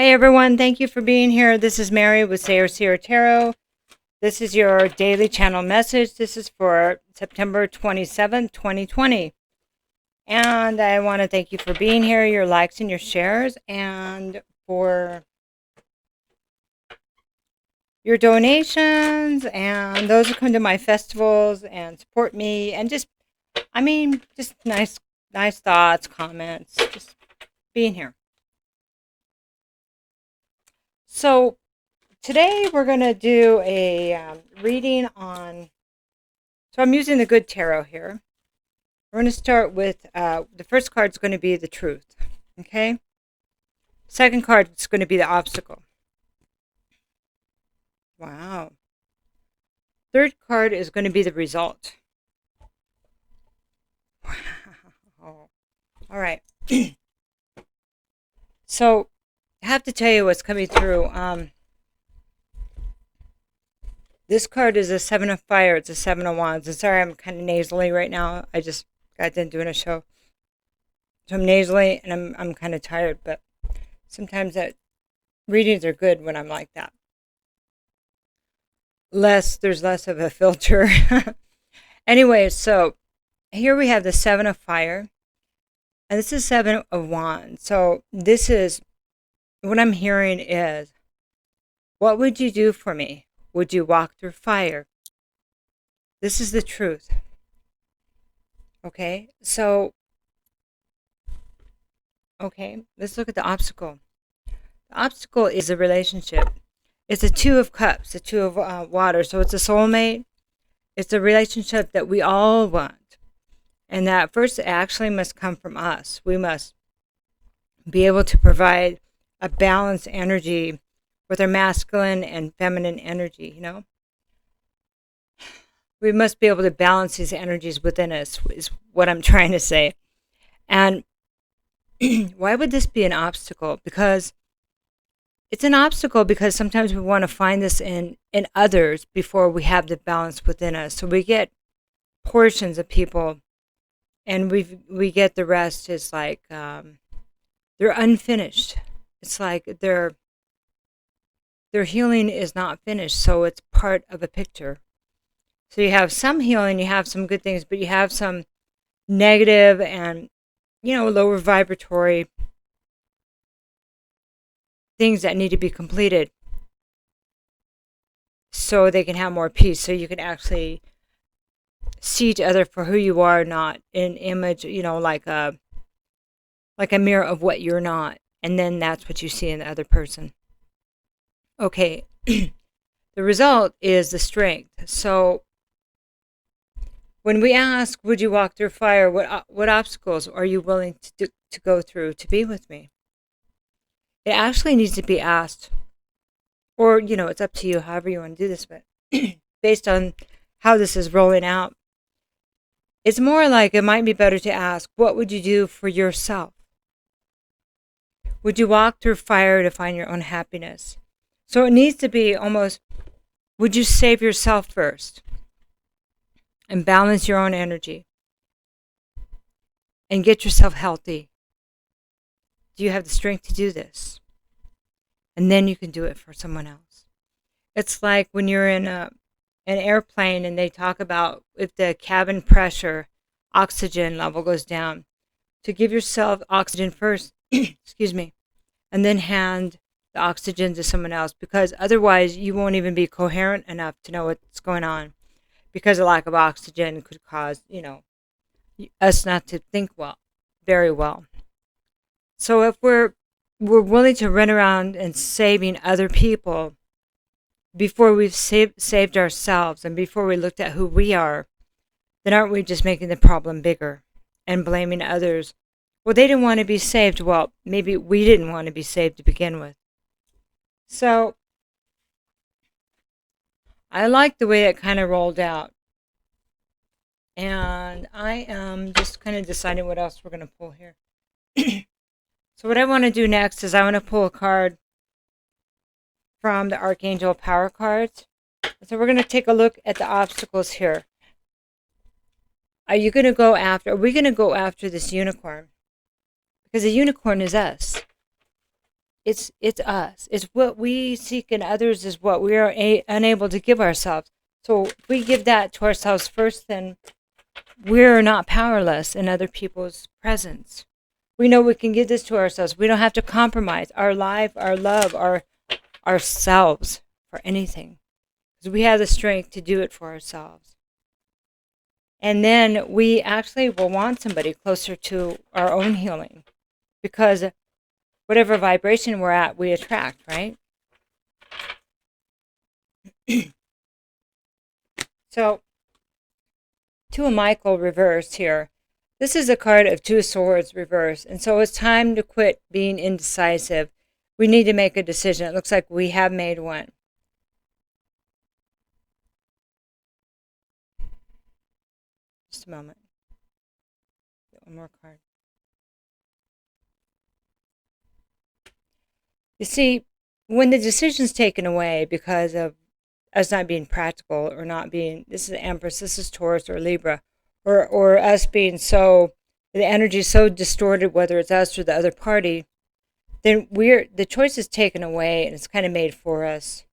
Hi everyone, thank you for being here. This is Mary with Sayer Seer Tarot. This is your daily channel message. This is for September 27th, 2020. And I want to thank you for being here, your likes and your shares, and for your donations, and those who come to my festivals and support me, and just nice thoughts, comments, just being here. So today we're going to do a reading on, so I'm using the Good Tarot here. We're going to start with, the first card is going to be the Truth, okay? Second card is going to be the Obstacle. Wow. Third card is going to be the Result. Wow. All right. So I have to tell you what's coming through. This card is a Seven of Fire. It's a Seven of Wands. And sorry, I'm kind of nasally right now. I just got done doing a show, so I'm nasally and I'm kind of tired. But sometimes that readings are good when I'm like that. There's less of a filter. Anyway, so here we have the Seven of Fire, and this is Seven of Wands. So this is what I'm hearing is, what would you do for me? Would you walk through fire? This is the truth. Okay, so, let's look at the obstacle. The obstacle is a relationship. It's a Two of Cups, a Two of Water. So it's a soulmate. It's a relationship that we all want. And that first actually must come from us. We must be able to provide a balanced energy with our masculine and feminine energy, you know? We must be able to balance these energies within us, is what I'm trying to say. And why would this be an obstacle? Because it's an obstacle because sometimes we want to find this in others before we have the balance within us. So we get portions of people and we get the rest is like they're unfinished. It's like their healing is not finished, so it's part of a picture. So you have some healing, you have some good things, but you have some negative and, lower vibratory things that need to be completed so they can have more peace, so you can actually see each other for who you are, not an image, like a mirror of what you're not. And then that's what you see in the other person. Okay, the result is the Strength. So when we ask, would you walk through fire? What obstacles are you willing to go through to be with me? It actually needs to be asked. Or, it's up to you, however you want to do this. But based on how this is rolling out, it's more like it might be better to ask, what would you do for yourself? Would you walk through fire to find your own happiness? So it needs to be almost, would you save yourself first and balance your own energy and get yourself healthy? Do you have the strength to do this? And then you can do it for someone else. It's like when you're in an airplane and they talk about if the cabin pressure, oxygen level goes down, to give yourself oxygen first, excuse me, and then hand the oxygen to someone else, because otherwise you won't even be coherent enough to know what's going on, because a lack of oxygen could cause, us not to think very well. So if we're willing to run around and saving other people before we've saved ourselves and before we looked at who we are, then aren't we just making the problem bigger and blaming others? Well, they didn't want to be saved. Well, maybe we didn't want to be saved to begin with. So I like the way it kind of rolled out. And I am just kind of deciding what else we're going to pull here. So what I want to do next is I want to pull a card from the Archangel Power cards. So we're going to take a look at the obstacles here. Are we going to go after this unicorn? Because the unicorn is us. it's us. It's what we seek in others is what we are unable to give ourselves. So if we give that to ourselves first, then we're not powerless in other people's presence. We know we can give this to ourselves. We don't have to compromise our life, our love, ourselves for anything. Because we have the strength to do it for ourselves. And then we actually will want somebody closer to our own healing. Because whatever vibration we're at, we attract, right? So, Two of Michael reversed here. This is a card of Two of Swords reversed. And so it's time to quit being indecisive. We need to make a decision. It looks like we have made one. Just a moment. Get one more card. You see, when the decision's taken away because of us not being practical or not being, this is Empress, this is Taurus or Libra, or us being so, the energy is so distorted, whether it's us or the other party, then the choice is taken away and it's kind of made for us.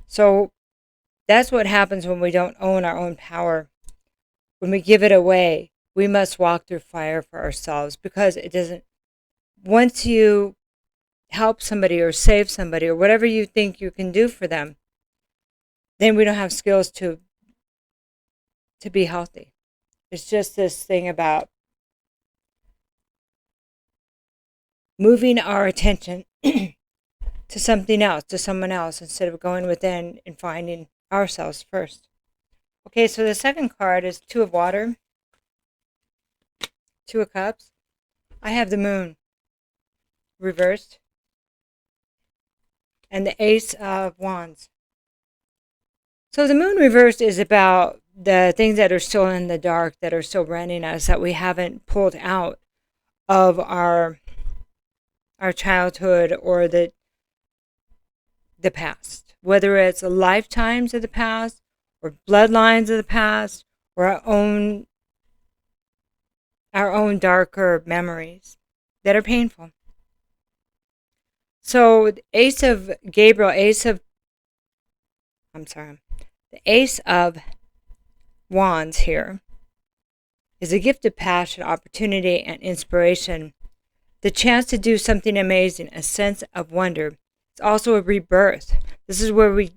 So that's what happens when we don't own our own power. When we give it away, we must walk through fire for ourselves, because it doesn't, once you help somebody or save somebody or whatever you think you can do for them, then we don't have skills to be healthy. It's just this thing about moving our attention to something else, to someone else, instead of going within and finding ourselves first. Okay, so the second card is Two of Water, Two of Cups. I have the Moon reversed and the Ace of Wands. So the Moon reversed is about the things that are still in the dark, that are still running us, that we haven't pulled out of our childhood or the past, whether it's lifetimes of the past or bloodlines of the past or our own darker memories that are painful. So the Ace of Wands here is a gift of passion, opportunity, and inspiration. The chance to do something amazing, a sense of wonder. It's also a rebirth. This is where we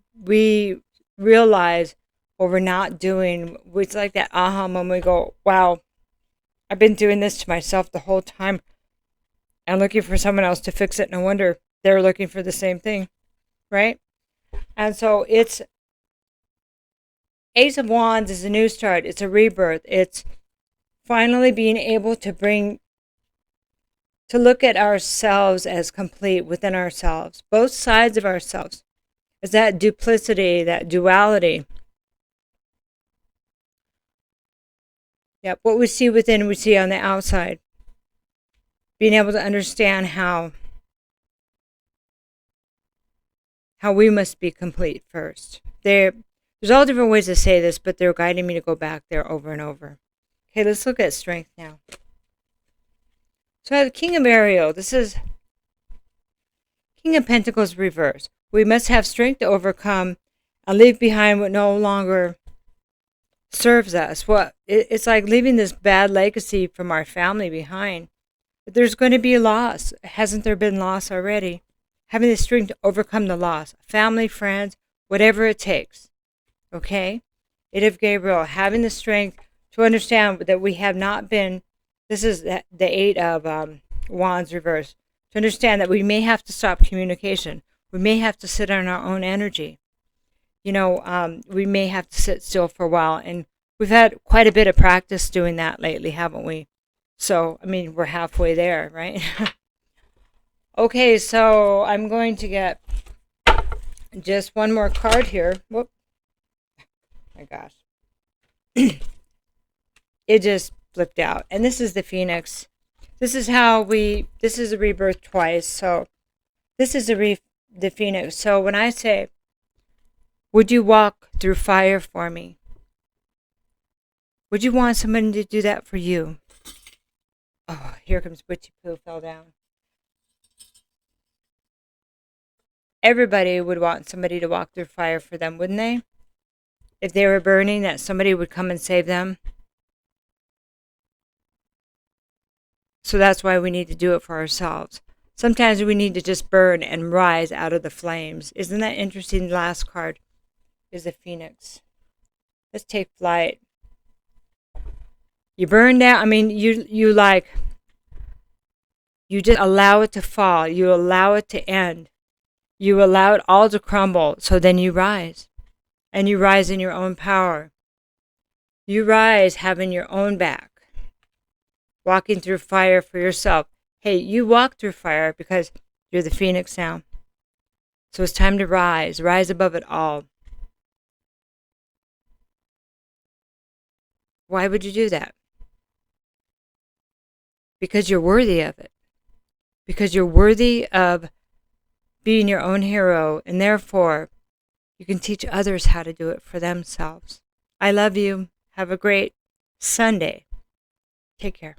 realize what we're not doing. It's like that aha moment. We go, wow, I've been doing this to myself the whole time and looking for someone else to fix it. No wonder they're looking for the same thing, right? And so it's Ace of Wands is a new start. It's a rebirth. It's finally being able to look at ourselves as complete within ourselves, both sides of ourselves. Is that duplicity, that duality. Yep, what we see within, we see on the outside. Being able to understand how we must be complete first. There's all different ways to say this, but they're guiding me to go back there over and over. Okay, let's look at strength now. So I have King of Ariel. This is King of Pentacles reverse. We must have strength to overcome and leave behind what no longer serves us. It's like leaving this bad legacy from our family behind. But there's going to be loss. Hasn't there been loss already? Having the strength to overcome the loss. Family, friends, whatever it takes. Okay? Eight of Gabriel. Having the strength to understand that we have not been. This is the Eight of Wands reverse. To understand that we may have to stop communication. We may have to sit on our own energy. We may have to sit still for a while. And we've had quite a bit of practice doing that lately, haven't we? So, we're halfway there, right? Okay, so I'm going to get just one more card here. Whoop. My gosh. It just flipped out. And this is the Phoenix. This is this is a rebirth twice. So this is the Phoenix. So when I say, would you walk through fire for me? Would you want someone to do that for you? Oh, here comes Witchy Poo, fell down. Everybody would want somebody to walk through fire for them, wouldn't they? If they were burning, that somebody would come and save them. So that's why we need to do it for ourselves. Sometimes we need to just burn and rise out of the flames. Isn't that interesting? The last card is the Phoenix. Let's take flight. You burn down. I mean, you just allow it to fall. You allow it to end. You allow it all to crumble. So then you rise. And you rise in your own power. You rise having your own back. Walking through fire for yourself. Hey, you walk through fire because you're the Phoenix now. So it's time to rise. Rise above it all. Why would you do that? Because you're worthy of it. Because you're worthy of being your own hero, and therefore you can teach others how to do it for themselves. I love you. Have a great Sunday. Take care.